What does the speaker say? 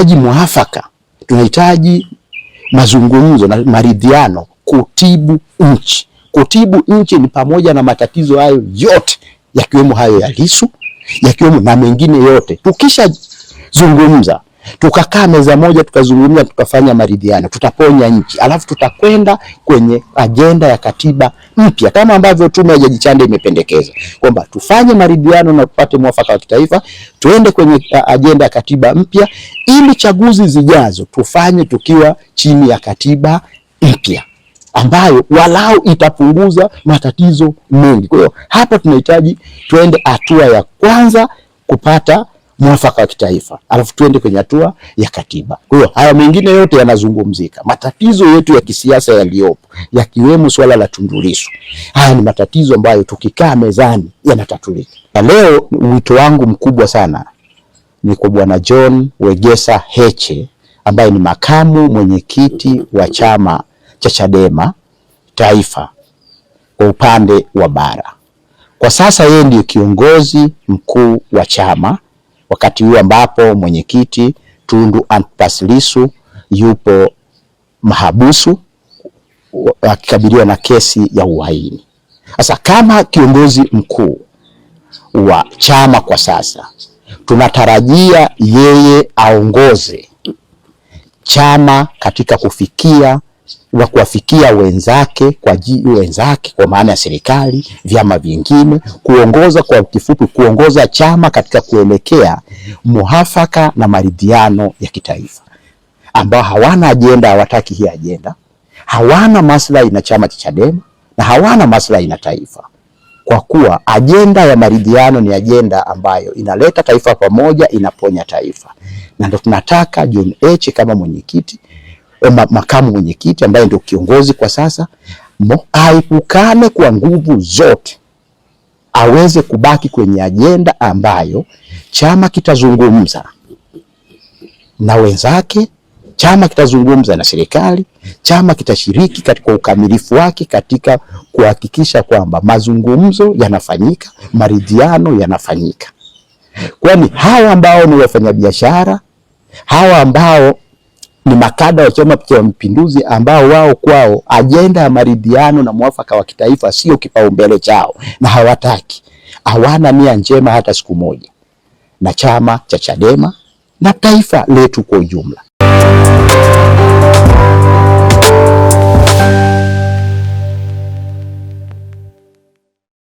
Muafaka, tunahitaji mazungumzo na maridhiano kutibu nchi. Kutibu nchi ni pamoja na matatizo hayo yote, yakiwemo hayo ya Lissu, yakiwemo na mengine yote. Tukisha zungumza, tukakaa meza moja, tukazungumza, tukafanya maridhiano, tutaponya nchi. Alafu tutakwenda kwenye ajenda ya katiba mpya, kama ambavyo tume ya Jaji Chande imependekeza kwamba tufanye maridhiano na tupate mwafaka wa kitaifa, tuende kwenye ajenda ya katiba mpya, ili chaguzi zijazo tufanye tukiwa chini ya katiba mpya ambayo walau itapunguza matatizo mengi. Kwa hiyo hapa tunahitaji tuende hatua ya kwanza kupata mwafaka wa kitaifa, alafu tuende kwenye hatua ya katiba. Kwa hiyo haya mengine yote yanazungumzika. Matatizo yetu ya kisiasa yaliyopo, yakiwemo swala la Tundu Lissu, haya ni matatizo ambayo tukikaa mezani yanatatulika. Na leo wito wangu mkubwa sana ni kwa Bwana John Wegesa Heche, ambaye ni makamu mwenyekiti wa chama cha Chadema Taifa kwa upande wa bara. Kwa sasa yeye ndiye kiongozi mkuu wa chama, wakati huu ambapo mwenyekiti Tundu Antipas Lissu yupo mahabusu akikabiliwa na kesi ya uhaini. Sasa kama kiongozi mkuu wa chama kwa sasa, tunatarajia yeye aongoze chama katika kuwafikia wenzake kwa maana ya serikali, vyama vingine, kuongoza, kwa kifupi kuongoza chama katika kuelekea muafaka na maridhiano ya kitaifa, ambao hawana ajenda, hawataki hii ajenda, hawana maslahi na chama cha Chadema na hawana maslahi na taifa, kwa kuwa ajenda ya maridhiano ni ajenda ambayo inaleta taifa pamoja, inaponya taifa. Na ndio tunataka John Heche kama mwenyekiti, makamu mwenyekiti ambaye ndio kiongozi kwa sasa, aipukane kwa nguvu zote, aweze kubaki kwenye ajenda ambayo chama kitazungumza na wenzake, chama kitazungumza na serikali, chama kitashiriki katika ukamilifu wake katika kuhakikisha kwamba mazungumzo yanafanyika, maridhiano yanafanyika. Kwani hawa ambao ni wafanyabiashara, hawa ambao ni makada wa Chama cha Mapinduzi, ambao wao kwao ajenda ya maridhiano na mwafaka wa kitaifa sio kipaumbele chao na hawataki, hawana nia njema hata siku moja na chama cha Chadema na taifa letu kwa ujumla.